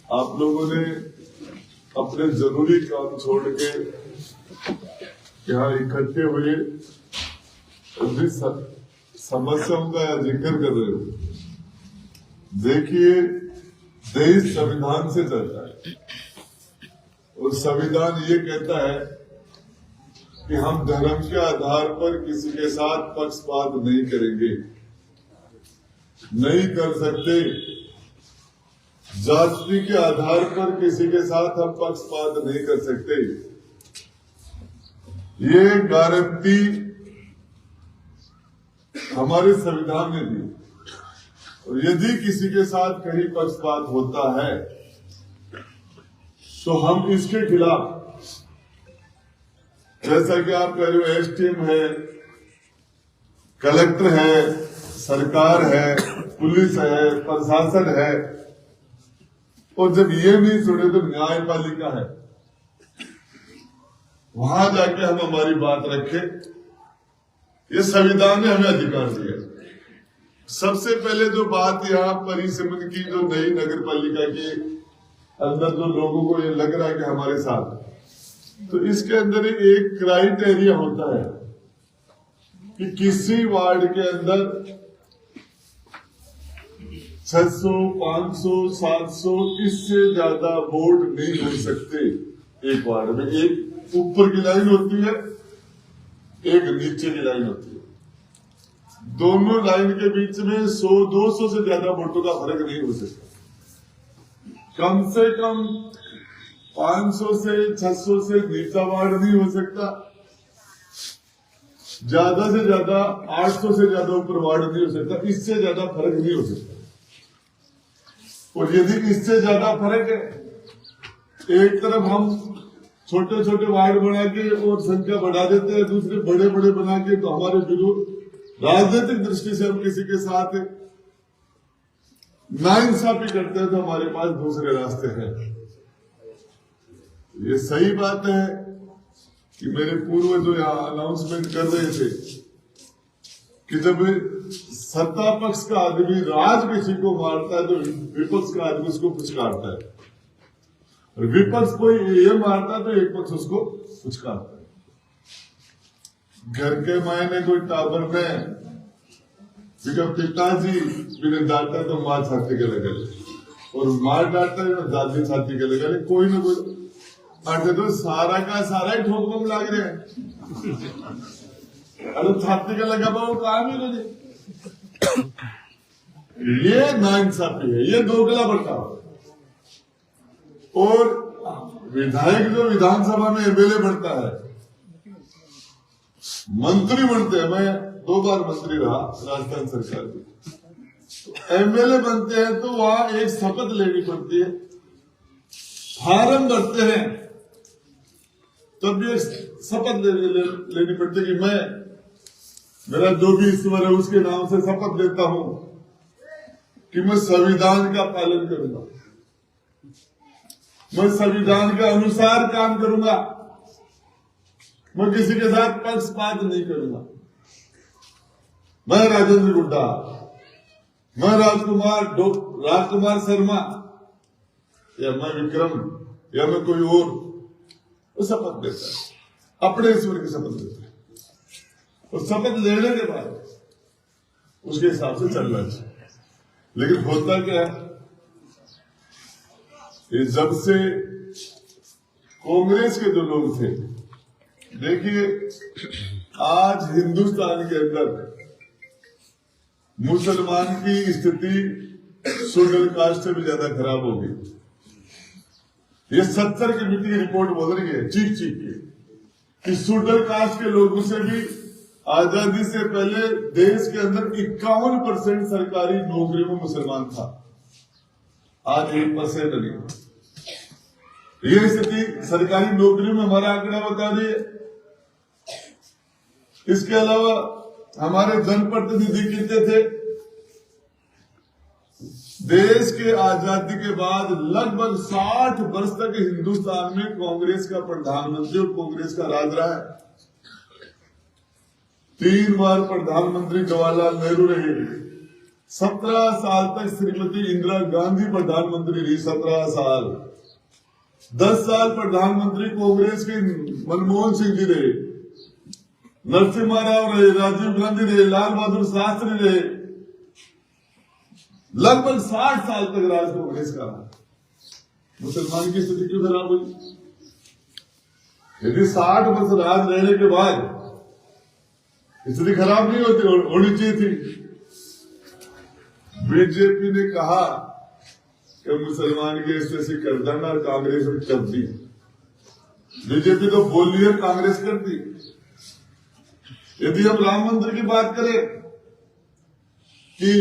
आप लोगों ने अपने जरूरी काम छोड़ के यहाँ इकट्ठे हुए जिस समस्याओं का जिक्र कर रहे हो, देखिए देश संविधान से चलता है और संविधान ये कहता है कि हम धर्म के आधार पर किसी के साथ पक्षपात नहीं करेंगे, नहीं कर सकते। जाति के आधार पर किसी के साथ हम पक्षपात नहीं कर सकते। ये गारंटी हमारे संविधान ने दी। और यदि किसी के साथ कहीं पक्षपात होता है तो हम इसके खिलाफ, जैसा कि आप कह रहे हो, एसटीएम है, कलेक्टर है, सरकार है, पुलिस है, प्रशासन है, और जब ये नहीं सुने तो न्यायपालिका है, वहां जाके हम हमारी बात रखें। ये संविधान ने हमें अधिकार दिया। सबसे पहले जो बात यहाँ परिसमन की, जो नई नगर पालिका के अंदर जो लोगों को ये लग रहा है कि हमारे साथ, तो इसके अंदर एक क्राइटेरिया होता है कि किसी वार्ड के अंदर 600, 500, 700 इससे ज्यादा वोट नहीं हो सकते। एक वार्ड में एक ऊपर की लाइन होती है, एक नीचे की लाइन होती है। दोनों लाइन के बीच में 100-200 से ज्यादा वोटों का फर्क नहीं हो सकता। कम से कम 500 से 600 से नीचा वार्ड नहीं हो सकता, ज्यादा से ज्यादा 800 से ज्यादा ऊपर वार्ड नहीं हो सकता। इससे ज्यादा फर्क नहीं हो सकता। और यदि इससे ज्यादा फर्क है, एक तरफ हम छोटे छोटे वार्ड बना के और संख्या बढ़ा देते हैं, दूसरे बड़े बड़े बना के, तो हमारे विरोध राजनीतिक दृष्टि से हम किसी के साथ नाइंसाफी करते हैं तो हमारे पास दूसरे रास्ते हैं। ये सही बात है कि मेरे पूर्वज जो यहाँ अनाउंसमेंट कर रहे थे कि जब सत्ता पक्ष का आदमी राज किसी को मारता है तो विपक्ष का आदमी उसको फुचकारता है, और विपक्ष कोई ये मारता है तो एक पक्ष उसको फुचकारता है। घर के मायने कोई टाबर में पिताजी बिना डांटा तो माँ छाती के लगे, और माँ डांटा है दादी छाती के लगे, कोई ना कोई अरे तो सारा का सारा ही ठोक बम लाग रहे हैं। अरे छाती का लगा वो काम ही नहीं। ये नाइंसाफी है, ये दोगला बर्ताव। और विधायक जो विधानसभा में एमएलए बनता है, मंत्री बनते हैं, मैं 2 बार मंत्री रहा राजस्थान सरकार की, एमएलए बनते हैं तो वहां एक शपथ लेनी पड़ती है, फार्म भरते हैं, तब ये शपथ लेनी पड़ती है कि मैं, मेरा जो भी ईश्वर है उसके नाम से शपथ लेता हूं कि मैं संविधान का पालन करूंगा, मैं संविधान के अनुसार काम करूंगा, मैं किसी के साथ पक्षपात नहीं करूंगा। मैं राजेंद्र गुड्डा, मैं राजकुमार शर्मा, या मैं विक्रम, या मैं कोई और, वो शपथ लेता है, अपने ईश्वर की शपथ लेता है, और शपथ लेने के बाद उसके हिसाब से चलना चाहिए। लेकिन होता क्या है, ये जब से कांग्रेस के जो लोग थे, देखिए आज हिंदुस्तान के अंदर मुसलमान की स्थिति शेड्यूल कास्ट से भी ज्यादा खराब हो गई। ये 70 की मिट्टी की रिपोर्ट बोल रही है चीख चीख के कि शेड्यूल कास्ट के लोगों से भी आजादी से पहले देश के अंदर 51% सरकारी नौकरियों में मुसलमान था, आज 1% नहीं। ये स्थिति सरकारी नौकरियों में हमारा आंकड़ा बता रही है। इसके अलावा हमारे जनप्रतिनिधि कितने थे? देश के आजादी के बाद लगभग 60 वर्ष तक हिंदुस्तान में कांग्रेस का प्रधानमंत्री और कांग्रेस का राज रहा है। 3 बार प्रधानमंत्री जवाहरलाल नेहरू रहे, 17 साल तक श्रीमती इंदिरा गांधी प्रधानमंत्री रही, 17 साल। 10 साल प्रधानमंत्री कांग्रेस के मनमोहन सिंह जी रहे, नरसिम्हा राव रहे, राजीव गांधी रहे, लाल बहादुर शास्त्री रहे। लगभग 60 साल तक राज कांग्रेस का। मुसलमान की स्थिति क्यों खराब हुई? यदि 60 वर्ष राज रहने के बाद स्थिति खराब नहीं होनी चाहिए थी। बीजेपी ने कहा कि मुसलमान की ऐसे करदन और कांग्रेस ने कर दी। बीजेपी तो बोली है, कांग्रेस कर दी। यदि हम राम मंदिर की बात करें कि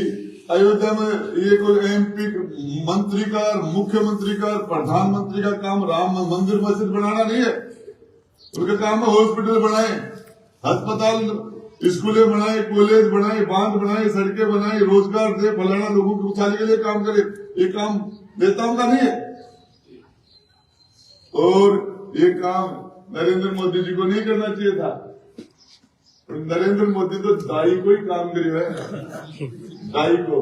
अयोध्या में ये कोई एमपी मंत्री का, मुख्यमंत्री का, प्रधानमंत्री का काम राम मंदिर मस्जिद बनाना नहीं है। उनका काम है हॉस्पिटल बनाए, अस्पताल, स्कूलें बनाए, कॉलेज बनाए, बांध बनाए, सड़कें बनाए, रोजगार दे, फलाना लोगों को उछालने के लिए काम करे। ये काम नेताओं का नहीं है। और ये काम नरेंद्र मोदी जी को नहीं करना चाहिए था। नरेंद्र मोदी तो दाई को ही काम करे है, दाई को।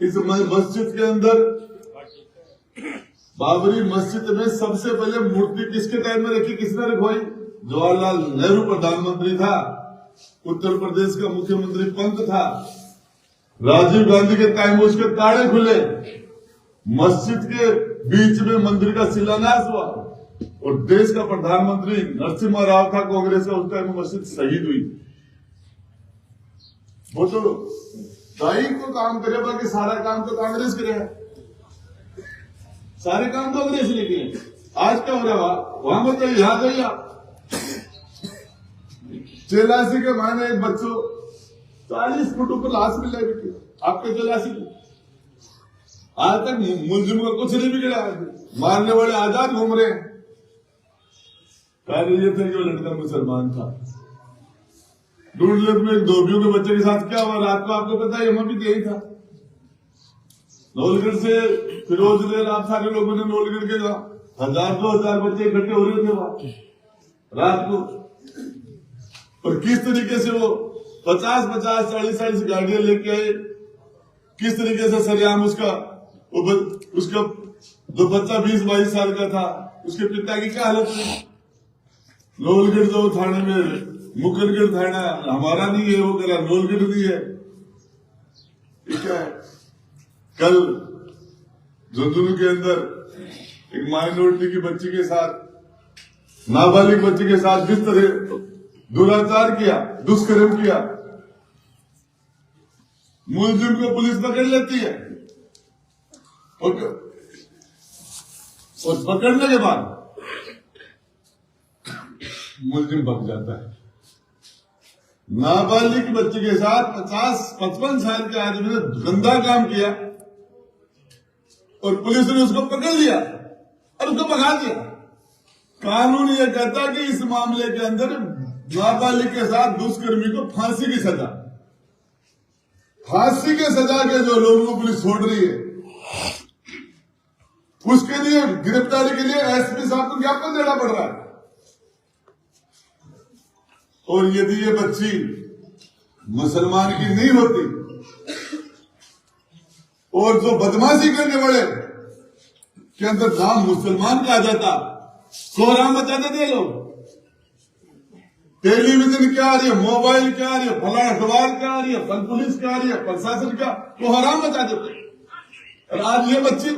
इस मस्जिद के अंदर, बाबरी मस्जिद में सबसे पहले मूर्ति किसके टाइम में रखी, किसने रखवाई? जवाहरलाल नेहरू प्रधानमंत्री था, उत्तर प्रदेश का मुख्यमंत्री पंत था, राजीव गांधी के टाइम में उसके ताड़े खुले, मस्जिद के बीच में मंदिर का शिलान्यास हुआ और देश का प्रधानमंत्री नरसिम्हा राव था कांग्रेस का, उस टाइम में मस्जिद शहीद हुई। वो तो दाई को काम करे, बाकी सारा काम तो कांग्रेस करे है। सारे काम तो कांग्रेस ने किए। आज क्या हो रहा है वहां पर? यहां जाइए आप, 84 के महीने एक बच्चों 40 फुट ऊपर लाश मिल जाएगी आपके 84 की। आज तक मुलजिम का कुछ नहीं बिगड़ा, मारने वाले आजाद घूम रहे हैं। कार्य ये था कि वो लड़का मुसलमान था। डूडलेट में एक धोबियों के बच्चे के साथ क्या हुआ रात को आपको पता है? यहां भी यही था। नौलगढ़ से फिरोज रेल, आप सारे लोगों ने नौलगढ़ के 1000-2000 बच्चे इकट्ठे हो रहे थे वहां रात को। और किस तरीके से वो 50-50, 40-40 गाड़ियां लेके आए, किस तरीके से सरेआम उसका जो बच्चा 20-22 साल का था, उसके पिता की क्या हालत हुई। नौलगढ़ जो थाने में, मुकरगढ़ थाना हमारा नहीं है, वो कह नौलगढ़ नहीं है। क्या है? कल झुंझुनू के अंदर एक माइनॉरिटी की बच्ची के साथ, नाबालिग बच्ची के साथ जिस तरह दुराचार किया, दुष्कर्म किया, मुलजिम को पुलिस पकड़ लेती है और पकड़ने के बाद मुलजिम भाग जाता है। नाबालिग बच्चे के साथ 50-55 साल के आदमी ने गंदा काम किया और पुलिस ने उसको पकड़ लिया और उसको भगा दिया। कानून यह कहता कि इस मामले के अंदर नाबालिग के साथ दुष्कर्मी को फांसी की सजा, फांसी के सजा के जो लोगों को पुलिस छोड़ रही है, उसके लिए गिरफ्तारी के लिए एसपी साहब को ज्ञापन देना पड़ रहा है। और यदि ये बच्ची मुसलमान की नहीं होती और जो बदमाशी करने वाले के अंदर नाम मुसलमान का आ जाता, कोहराम मचा देते लोग। टेलीविजन क्या आ रही है, मोबाइल क्या आ रही है, फला अखबार क्या आ रही है, फल पुलिस क्या आ रही है, प्रशासन क्या, कोहराम मचा देते। और आज ये बच्ची,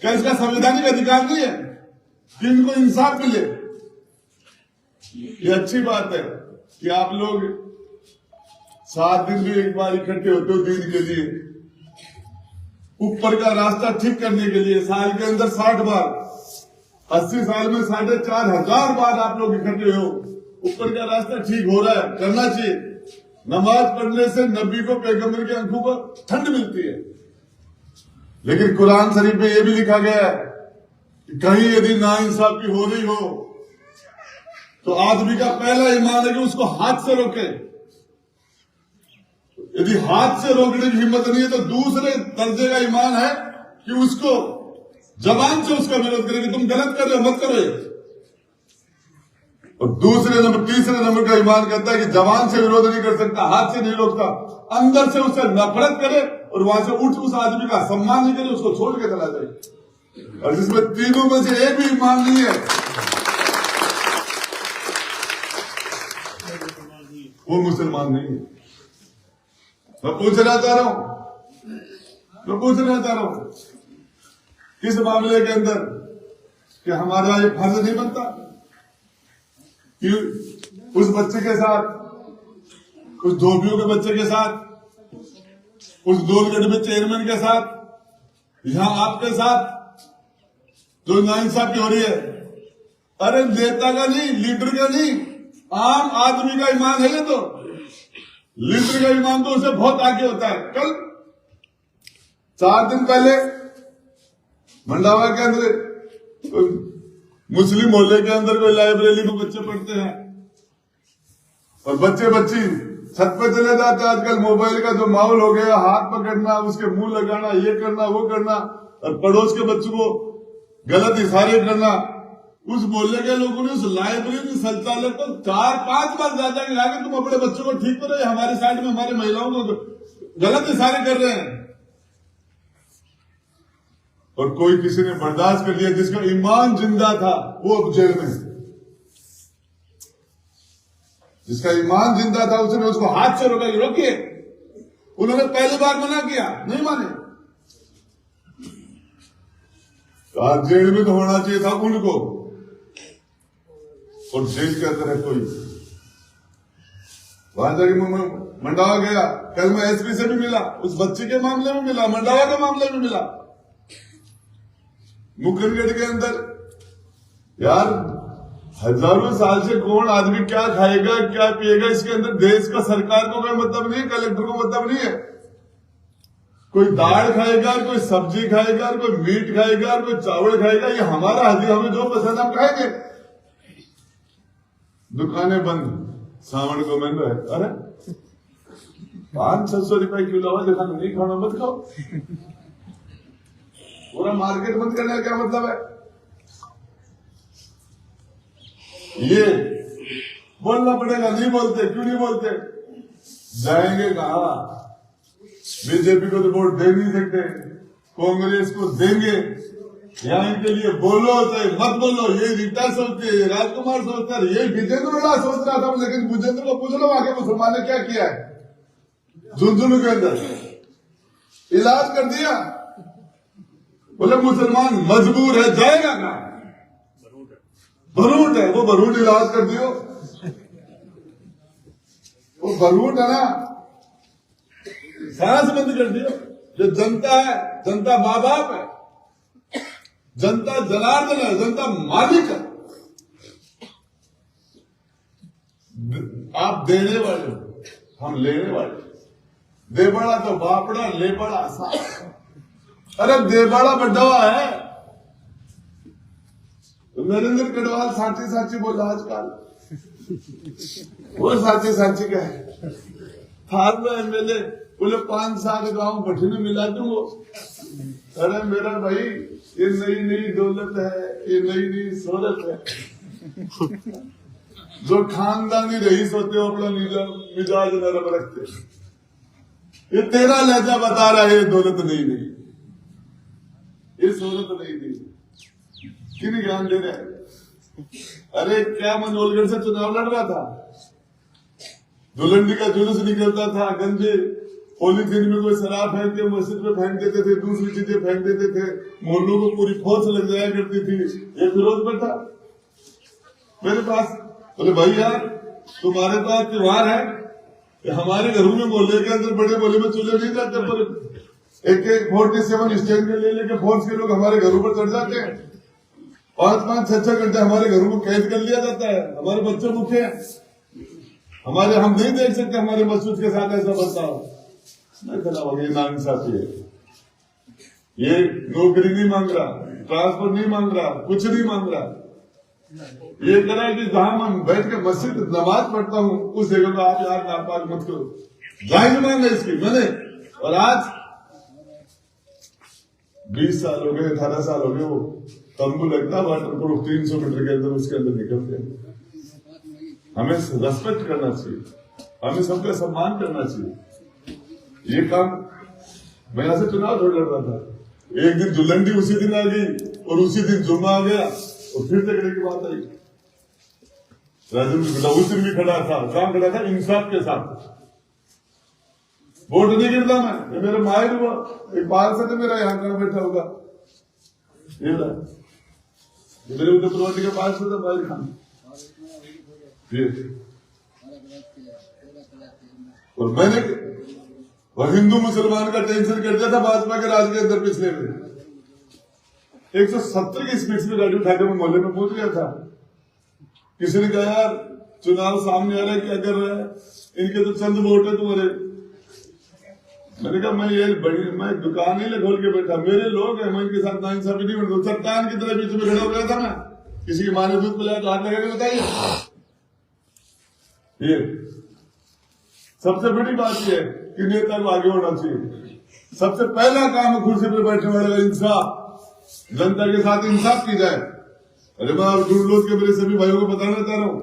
क्या इसका संवैधानिक अधिकार नहीं है कि इनको इंसाफ मिले? ये अच्छी बात है कि आप लोग 7 दिन भी एक बार इकट्ठे होते हो दीन के लिए, ऊपर का रास्ता ठीक करने के लिए। साल के अंदर 60 बार, 80 साल में 4500 बार आप लोग इकट्ठे हो। ऊपर का रास्ता ठीक हो रहा है, करना चाहिए। नमाज पढ़ने से नबी को, पैगंबर के आंखों पर ठंड मिलती है। लेकिन कुरान शरीफ में यह भी लिखा गया है कि कहीं यदि नाइंसाफी हो रही हो तो आदमी का पहला ईमान है कि उसको हाथ से रोके। यदि हाथ से रोकने की हिम्मत नहीं है तो दूसरे दर्जे का ईमान है कि उसको जबान से उसका विरोध करे कि तुम गलत कर रहे हो, मत करो। और तीसरे नंबर का ईमान कहता है कि जबान से विरोध नहीं कर सकता, हाथ से नहीं रोकता, अंदर से उससे नफरत करे और वहां से उठ उस आदमी का सम्मान नहीं करे, उसको छोड़ के चला जाए। और जिसमें तीनों में से एक भी ईमान नहीं है वो मुसलमान नहीं है। मैं पूछना चाह रहा हूं किस मामले के अंदर कि हमारा ये फर्ज नहीं बनता कि उस बच्चे के साथ, उस धोबियों के बच्चे के साथ, उस गोलगढ़ में चेयरमैन के साथ, यहां आपके साथ जो नाइंसाफी हो रही है, अरे नेता का नहीं, लीडर का नहीं, आम आदमी का ईमान है ये तो। लीडर का ईमान तो उसे बहुत आगे होता है। कल 4 दिन पहले मंडावा के अंदर मुस्लिम मोहल्ले के अंदर कोई लाइब्रेरी में बच्चे पढ़ते हैं और बच्चे बच्ची छत पे चले जाते हैं। आजकल मोबाइल का जो माहौल हो गया, हाथ पकड़ना, उसके मुंह लगाना, ये करना वो करना, और पड़ोस के बच्चों को गलत इशारे करना। उस मोहल्ले के लोगों ने उस लाइब्रेरी संचालक को 4-5 बार ज्यादा कि तुम अपने बच्चों को ठीक करो, हमारे साइड में हमारे महिलाओं को गलत इशारे कर रहे हैं। और कोई किसी ने बर्दाश्त कर लिया, जिसका ईमान जिंदा था वो अब जेल में है। जिसका ईमान जिंदा था उसने उसको हाथ से रोका, रोकिए। उन्होंने पहली बार मना किया, नहीं माने। आज जेल में तो होना चाहिए था उनको, और जेल के अंदर है कोई। वहां जाके मंडावा गया, कल मैं एसपी से भी मिला, उस बच्चे के मामले में मिला, मंडावा के मामले में मिला। मुकरगढ़ के अंदर यार हजारों साल से कौन आदमी क्या खाएगा क्या पिएगा, इसके अंदर देश का सरकार को कोई मतलब नहीं है, कलेक्टर को मतलब नहीं है। कोई दाल खाएगा, कोई सब्जी खाएगा, कोई मीट खाएगा, कोई चावल खाएगा, ये हमारा हदी, हमें जो पसंद हम खाएंगे। दुकानें बंद, सावन को महंगा है। अरे 500-600 रुपए किलो है, दुकान नहीं खाना मत खाओ। पूरा मार्केट बंद करने का क्या मतलब है? ये बोलना पड़ेगा, नहीं बोलते। क्यों नहीं बोलते? जाएंगे कहा? बीजेपी को तो वोट दे नहीं सकते, कांग्रेस को देंगे। यहाँ इनके लिए बोलो चाहे मत बोलो, ये रीटा सोचते है, राजकुमार सोचता है, ये विजेंद्र वाला सोच रहा था। लेकिन विजेंद्र को पूछ लो आगे मुसलमान ने क्या किया है। झुंझुनू के अंदर इलाज कर दिया, बोले मुसलमान मजबूर है, जाएगा कहां? भरूट है, वो भरूट इलाज कर दियो। वो भरूट है ना, सांस बंद कर दियो। जो जनता है, जनता माँ बाप है, जनता जनार्दन है, जनता मालिक है। आप देने वाले हो, हम लेने वाले। देबड़ा तो बापड़ा, लेबड़ा सा। अरे देबड़ा बड्डवा है। नरेंद्र कड़वाल साची बोला आजकल, वो साची का है। थार में एमएलए बोले 5 साल गांव भट्टी मिला दूंगो। अरे मेरा भाई, ये नई दौलत है, ये नई शोहरत है। जो खानदानी रईस होते हो अपना मिजाज नरम रखते। ये तेरा लहजा बता रहा है, ये दौलत नहीं, ये शोहरत नहीं। किन ज्ञान दे रहे हैं? अरे क्या मनोहरगढ़ से चुनाव लड़ रहा था, धुलंडी का जुलूस निकलता था, गंजे पॉलीथीन में कोई शराब फेंक के मस्जिद में फेंक देते थे, दूसरी चीजें फेंक देते थे, मोहल्लों को पूरी फौज लग जाया करती थी। ये फिरोज में था मेरे पास, बोले भाई यार तुम्हारे पास त्योहार है, हमारे घरों में मोहल्ले के अंदर बड़े मोहल्ले में चूल्हे नहीं जाते, पर एक 47 स्टेज में ले लेके फौज के लोग हमारे घरों पर चढ़ जाते हैं। 5-5, 6-6 घंटे हमारे घरों को कैद कर लिया जाता है। हमारे बच्चे भूखे हैं, हमारे हम नहीं देख सकते हमारे मसूद के साथ ऐसा बर्ताव। ये नाइंसाफी है। ये नौकरी नहीं मांग रहा, ट्रांसफर नहीं मांग रहा, कुछ नहीं मांग रहा। ये कह रहा है कि जहां मैं बैठ के मस्जिद नमाज पढ़ता हूँ उस जगह को आप यार नापाक मत करो। जाहिर मांग है इसकी मैंने। और आज 20 साल हो गए, 18 साल हो गए, वो तंबू लगता वाटर प्रूफ 300 मीटर के अंदर, उसके अंदर निकलते हैं। हमें रेस्पेक्ट करना चाहिए, हमें सबका सम्मान करना चाहिए। ये काम मैं यहां से चुनाव थोड़ा लड़ रहा था, एक दिन जुलंडी उसी दिन आ गई और उसी दिन जुम्मा आ गया और फिर झगड़े की बात आई। राजेंद्र गुड्डा उस दिन भी खड़ा था, कहां खड़ा था? इंसाफ के साथ। वोट नहीं गिरता मैं, ये मेरे माहिर हुआ एक पार्षद है मेरा यहाँ का बैठा होगा, ये मेरे उत्तर प्रदेश के पार्षद है माहिर खान। और मैंने और हिंदू मुसलमान का टेंशन कर दिया था भाजपा के राज के अंदर। पिछले में 170 की स्पीड से गाड़ी उठा के मैं मोहल्ले में पहुंच गया था। किसी ने कहा यार चुनाव सामने आ रहा है, क्या कर रहा है, इनके तो चंद वोट है तुम्हारे। मैंने कहा मैं दुकान ही खोल के बैठा, मेरे लोग हैं, मैं इनके साथ नाइंसाफी नहीं होने दूंगा। चट्टान की तरह बीच में खड़ा हो गया था मैं, किसी की माँ ने दूध पिलाया तो हाथ लगा के बताइए। ये सबसे बड़ी बात यह है कि नेता को आगे होना चाहिए। सबसे पहला काम कुर्सी पर बैठने वाले का इंसाफ, जनता के साथ इंसाफ की जाए। अरे मैं गुड़लोद के मेरे सभी भाइयों को बताना चाह रहा हूं,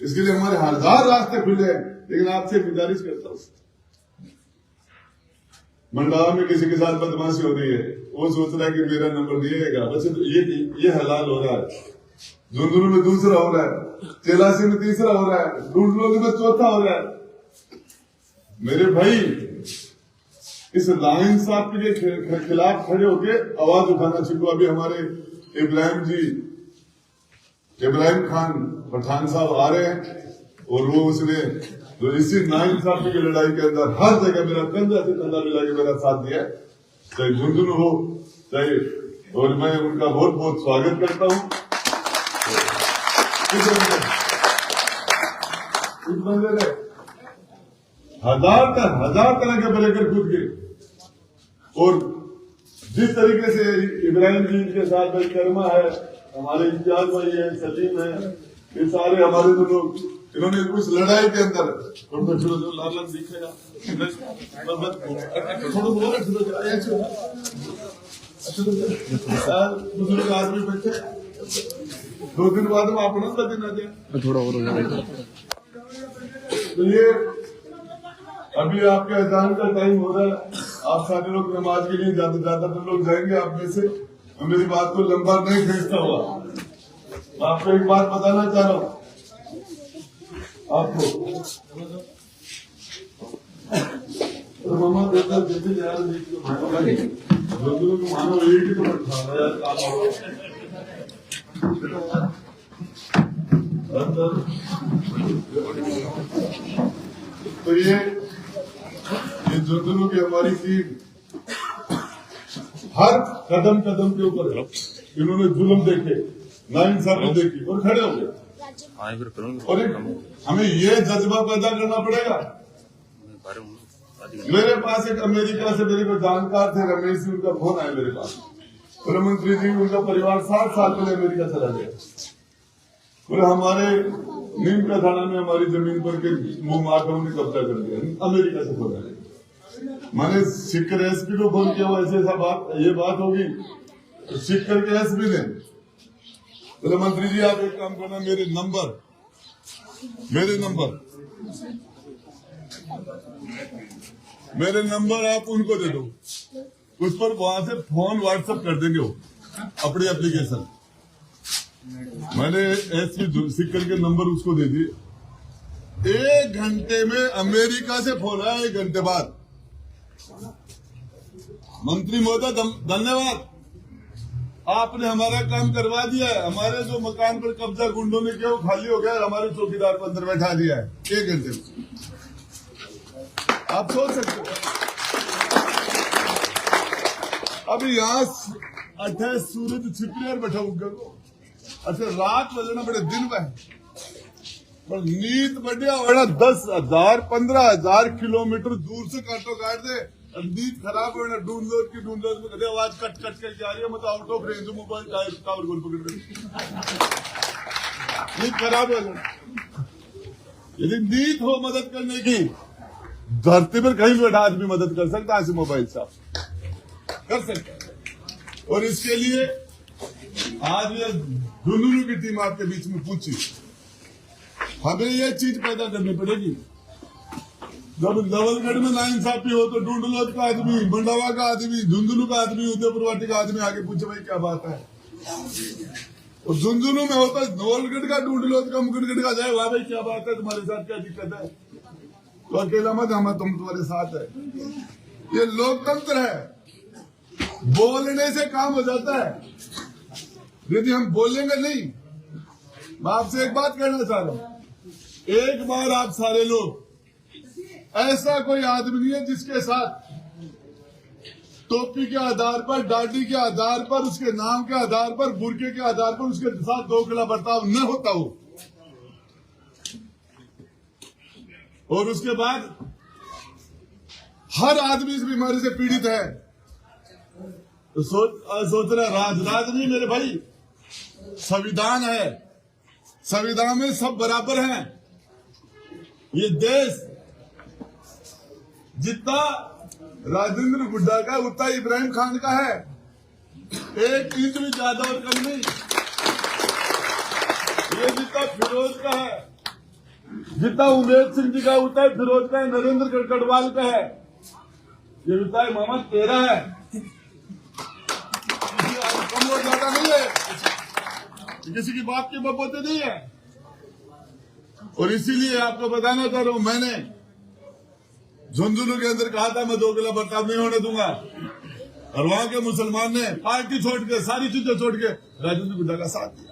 इसके लिए हमारे हजार रास्ते खुले हैं, लेकिन आपसे गुजारिश करता हूं, मंडावा में किसी के साथ बदमाशी हो रही है, वो सोच रहा है कि मेरा नंबर नहीं आएगा, बस ये हलाल हो रहा है। झुंझुनू में दूसरा हो रहा है, चेलासी में तीसरा हो रहा है, गुड़लोद में चौथा हो रहा है। मेरे भाई इस नाइंसाफी के खिलाफ खड़े होके आवाज उठाना चाहिए। अभी हमारे इब्राहिम खान पठान साहब आ रहे हैं और वो उसने जो इसी नाइंसाफी की लड़ाई के अंदर हर जगह मेरा कंधा से कंधा मिला के मेरा साथ दिया है, चाहे झुंझुनू हो चाहे, और मैं उनका बहुत बहुत स्वागत करता हूं। इस बंदे ने हजार तरह के ब्रेकर कूद के, और जिस तरीके से इब्राहिम जी के साथ कर्मा है, हमारे इम्तियाज भाई है, सलीम है, ये सारे हमारे जो लोग, इन्होंने उस लड़ाई के अंदर लालन दिखेगा बुजुर्ग आदमी बैठे 2 दिन बाद में अपना दिन आ जाए थोड़ा और हो जाएगा। तो ये अभी आपके अजान का टाइम हो रहा है, आप सारे लोग नमाज के लिए ज्यादातर लोग जाएंगे आप में से। मैं मेरी बात को लंबा नहीं खींचता हुआ, मैं आपको एक बात बताना चाह रहा हूँ आपको। तो मामा देता जैसे यार मानो एक ही तो बैठा यार तो ये जुर्दनों की हमारी टीम हर कदम के ऊपर इन्होंने जुल्म देखे, नाइंसाफी देखी और खड़े हो गए। और हमें ये जज्बा पैदा करना पड़ेगा। मेरे पास एक अमेरिका से मेरे को जानकार थे, रमेश जी, उनका फोन आया मेरे पास, गृह मंत्री जी, उनका परिवार 7 साल पहले अमेरिका चला गया। और हमारे नीम का थाना में हमारी जमीन पर के मुंह मारकर उन्हें कब्जा कर दिया, अमेरिका से फोन आया। मैंने सिक्कर एसपी को फोन किया, ऐसा बात ये बात होगी, तो सिक्कर के एसपी ने बोले मंत्री जी आप एक काम करना, मेरे नंबर आप उनको दे दो, उस पर वहां से फोन व्हाट्सएप कर देंगे वो अपनी एप्लीकेशन। मैंने एसपी सिक्कर के नंबर उसको दे दिए। 1 घंटे में अमेरिका से फोन आया, 1 घंटे बाद। मंत्री महोदय धन्यवाद, आपने हमारा काम करवा दिया है, हमारे जो मकान पर कब्जा गुंडों ने किया वो खाली हो गया, हमारे चौकीदार को अंदर बैठा दिया है 1 घंटे में। आप सोच सकते हो अभी यहाँ 28 सूरज छिपने बैठा होगा, अच्छा रात बजना बड़े दिन में, पर नींद बढ़िया बड़ा 10,000 15,000 किलोमीटर दूर से काटो काट दे, नींद खराब हो, ढूंढ लो में कदे आवाज कट कर जा रही है, मतलब out of range mobile tower गोल पकड़ नींद खराब हो जाए। यदि नींद हो मदद करने की, धरती पर कहीं बैठा आदमी मदद कर सकता है, मोबाइल से कर सकता है। और इसके लिए आज ये झुंझुनू की टीम आपके बीच में पूछी, हमें ये चीज पैदा करनी पड़ेगी। जब नवलगढ़ में नाइंसाफी हो तो डूंडलोद का आदमी, मंडावा का आदमी, झुंझुनू का आदमी, उदयपुरवाटी का आदमी आगे पूछे भाई क्या बात है। और झुंझुनू में होता नवलगढ़ का, डूंडलोद का, मुकुटगढ़ का जाए वहां भाई क्या बात है, तुम्हारे साथ क्या दिक्कत है, तो अकेला मत हम तुम्हारे साथ है। ये लोकतंत्र है, बोलने से काम हो जाता है। यदि हम बोलेंगे नहीं, मैं आपसे एक बात कहना चाह रहा हूं, एक बार आप सारे लोग, ऐसा कोई आदमी नहीं है जिसके साथ टोपी के आधार पर, दाढ़ी के आधार पर, उसके नाम के आधार पर, बुरके के आधार पर उसके साथ दोगला बर्ताव न होता हो। और उसके बाद हर आदमी इस बीमारी से पीड़ित है। तो सोच रहा राज नहीं मेरे भाई, संविधान है, संविधान में सब बराबर हैं। ये देश जितना राजेंद्र गुड्डा का उतना इब्राहिम खान का है, एक इंच भी ज्यादा और कम नहीं। ये जितना फिरोज का है, जितना उमेश सिंह जी का उतना फिरोज का है, नरेंद्र गढ़वाल का है, ये उतना मामा तेरा है, कम और ज्यादा नहीं है, किसी की बात की बपोते नहीं है। और इसीलिए आपको बताना चाह रहा हूं, मैंने झुंझुनू के अंदर कहा था मैं दोगला बर्ताव नहीं होने दूंगा, और वहां के मुसलमान ने पार्टी छोड़ के, सारी चीजें छोड़ के राजेंद्र गुड्डा का साथ दिया।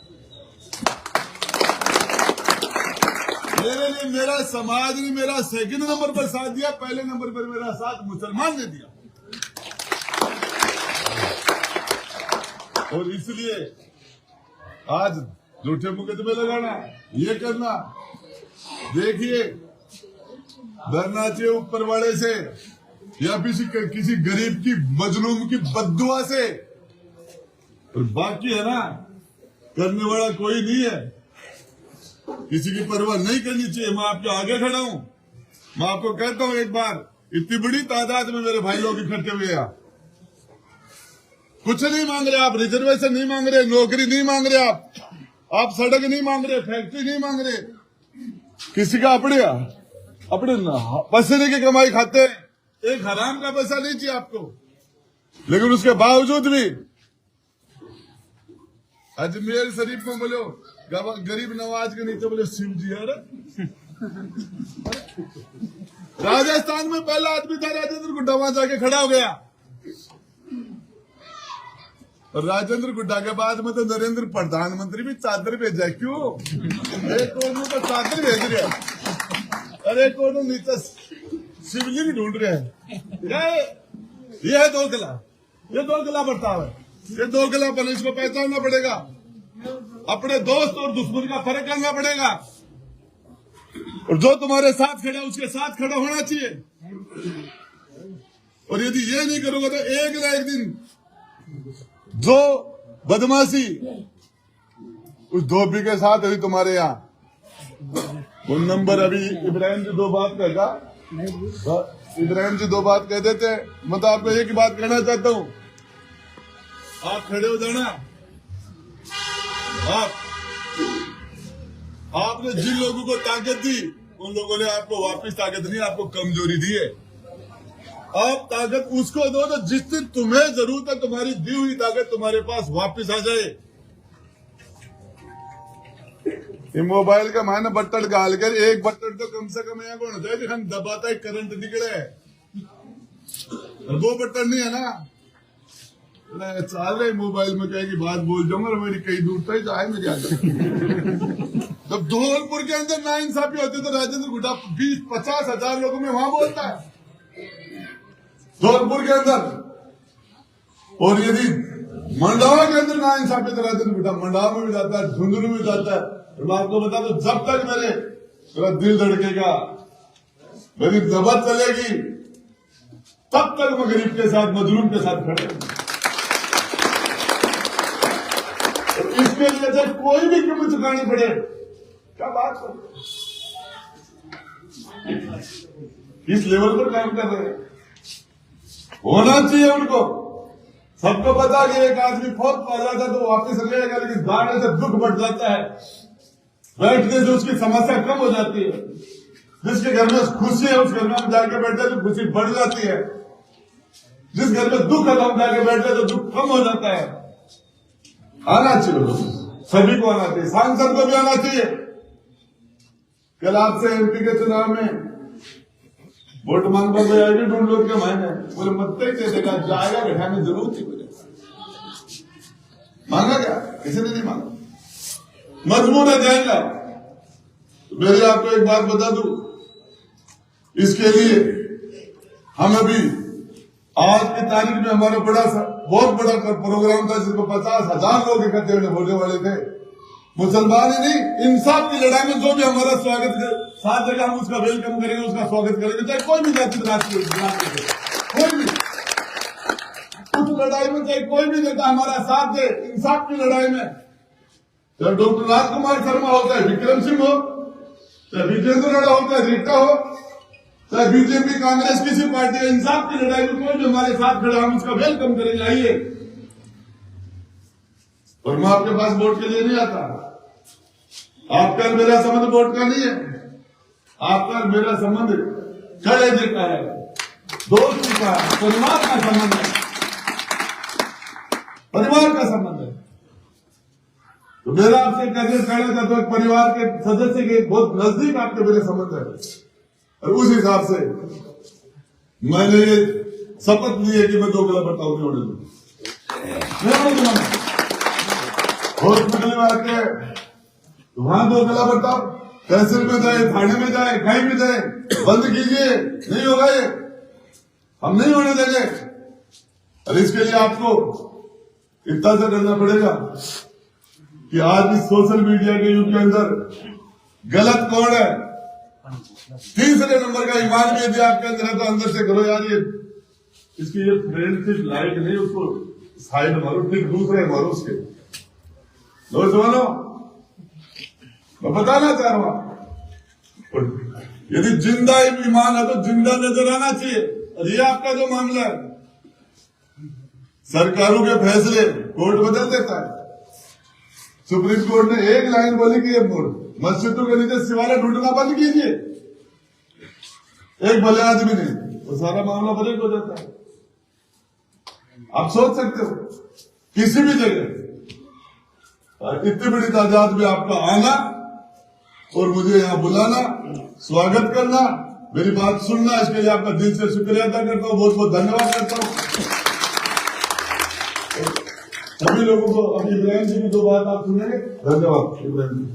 मेरे लिए मेरा समाज ने मेरा सेकंड नंबर पर साथ दिया, पहले नंबर पर मेरा साथ मुसलमान ने दिया। और इसलिए आज झूठे मुकदमे लगाना, ये करना, देखिए डरना चाहिए ऊपर वाले से या किसी गरीब की मजलूम की बद्दुआ से, और बाकी है ना करने वाला कोई नहीं है, किसी की परवाह नहीं करनी चाहिए। मैं आपके आगे खड़ा हूं, मैं आपको कहता हूं एक बार, इतनी बड़ी तादाद में मेरे भाई लोग इकट्ठे हुए हैं, कुछ नहीं मांग रहे आप, रिजर्वेशन नहीं मांग रहे, नौकरी नहीं मांग रहे आप सड़क नहीं मांग रहे, फैक्ट्री नहीं मांग रहे, किसी का अपने पसीने की कमाई खाते हैं, एक हराम का पैसा नहीं चाहिए आपको। लेकिन उसके बावजूद भी अजमेर शरीफ में बोलो गरीब नवाज के नीचे बोले शिव जी है। राजस्थान में पहला आदमी था राजेंद्र गुड्डा, वहां जाके खड़ा हो गया, और राजेंद्र गुड्डा के बाद में तो नरेंद्र प्रधानमंत्री भी चादर भेजा। क्यों? एक कोनों का चादर भेज रहे हैं, अरे कोनों नीचे शिवलिंग ढूंढ रहे हैं। ये है दोगला, ये दोगला बर्ताव है, ये दोगलापन, इसको पहचानना पड़ेगा, अपने दोस्त और दुश्मन का फर्क करना पड़ेगा, और जो तुम्हारे साथ खड़ा उसके साथ खड़ा होना चाहिए। और यदि ये नहीं करोगे तो एक ना एक दिन जो बदमाशी उस धोबी के साथ अभी तुम्हारे यहाँ वो नंबर, अभी इब्राहिम जी दो बात कहेगा, इब्राहिम जी दो बात कह देते हैं, मैं तो आपको एक ही बात कहना चाहता हूं, आप खड़े हो जाना। आपने जिन लोगों को ताकत दी उन लोगों ने आपको वापस ताकत नहीं, आपको कमजोरी दी है। आप ताकत उसको दो तो जिस दिन तुम्हें जरूरत है तुम्हारी दी हुई ताकत तुम्हारे पास वापस आ जाए। ये मोबाइल का मायने बटन गाल कर, एक बटन तो कम से कम यहाँ कौन होता है, हम दबाता है करंट निकले, वो बटन नहीं है ना। चाल रहे मोबाइल में कहेगी बात बोल जाऊंगा, मेरी कई दूर तक जाए मेरी आगे। जब धौलपुर के अंदर नाइंसाफी होती तो राजेंद्र गुड्डा 20-50 हजार लोगों में वहां बोलता है, धौलपुर के अंदर। और यदि मंडावा के अंदर नाइंसाफी तो राजेंद्र गुड्डा मंडावा में भी जाता है, झुंझुनू में जाता है। तो मैं आपको बता दूं, जब तक मेरा दिल धड़केगा, मेरी जबत चलेगी, तब तक मैं गरीब के साथ, मजलूम के साथ खड़े। इसके लिए जब कोई भी कीमत चुकानी पड़े, क्या बात करो, इस लेवल पर काम कर रहे हैं, होना चाहिए उनको। सबको पता कि एक आदमी फौत पा जाता तो वापस लेगा, लेकिन दाने से दुख बढ़ जाता है, बैठने से उसकी समस्या कम हो जाती है। जिसके घर में खुशी है उस घर में हम जाके बैठते तो खुशी बढ़ जाती है, जिस घर में दुख है तो हम जाके बैठते तो दुख कम हो जाता है। आना चाहिए, सभी को आना चाहिए, सांसद को भी आना चाहिए। कल आपसे एमपी के चुनाव में वोट मांगने को आएगी ढूंढ लो के महीने बोले मत दे देगा, जाएगा बैठाने जरूर थी मुझे। मांगा क्या? किसी ने नहीं मांगा, मजबूर है जाएगा। मेरे आपको एक बात बता दूं, इसके लिए हम अभी आज की तारीख में हमारा बहुत बड़ा प्रोग्राम था जिसमें 50,000 लोग इकट्ठे होने वाले थे। मुसलमान ही नहीं, इंसाफ की लड़ाई में जो भी हमारा स्वागत कर साथ जगह हम उसका वेलकम करेंगे, उसका स्वागत करेंगे, चाहे कोई भी जाति राष्ट्रीय कोई भी उस लड़ाई में, चाहे कोई भी नेता हमारा साथ दे इंसाफ की लड़ाई में। चाहे डॉक्टर राजकुमार शर्मा हो, चाहे विक्रम सिंह हो, चाहे विजेंद्र राणा हो, चाहे रीटा हो, चाहे बीजेपी कांग्रेस किसी पार्टी है, इंसाफ की लड़ाई में कोई भी हमारे साथ खड़ा हम उसका वेलकम करेंगे। आइए। और मैं आपके पास वोट के लिए नहीं आता, आपका मेरा संबंध वोट का नहीं है, आपका मेरा संबंध कलेजे का है, दोस्ती का, परिवार का संबंध है, परिवार का संबंध है। तो मेरा आपसे कहना चाहता हूं, परिवार के सदस्य के बहुत नजदीक आपके मेरे संबंध है, और उस हिसाब से मैंने ये शपथ ली है कि मैं 2 गला बर्ताव नहीं होने दूंगा। हॉस्पिटल में आके वहां 2 गला बर्ताव, तहसील में जाए, थाने में जाए, कहीं भी जाए, बंद कीजिए, नहीं होगा ये, हम नहीं होने देंगे। और इसके लिए आपको इतना सा करना पड़ेगा कि आज इस सोशल मीडिया के युग के अंदर गलत कौन है, तीसरे नंबर का ईमान भी यदि आपके अंदर है तो अंदर से करो यार, ये इसकी ये फ्रेंडशिप लाइक नहीं, उसको साइड मारो, ठीक दूसरे मारो उसके। नौजवानों, मैं बताना चाह रहा हूं, यदि जिंदा ईमान है तो जिंदा नजर आना चाहिए। और ये आपका जो मामला है, सरकारों के फैसले कोर्ट बदल देता है। सुप्रीम कोर्ट ने एक लाइन बोली कि ये मस्जिदों के नीचे सिवाला ढूंढना बंद कीजिए, एक भले आदमी नहीं, तो सारा मामला बदल हो जाता है। आप सोच सकते हो किसी भी जगह इतनी बड़ी तादाद में आपका आना और मुझे यहां बुलाना, स्वागत करना, मेरी बात सुनना, इसके लिए आपका दिल से शुक्रिया अदा करता हूं, बहुत बहुत धन्यवाद करता हूं। सभी लोगों को अभी इब्राहिम जी की 2 बात आप सुनेंगे। धन्यवाद इब्राहिम जी।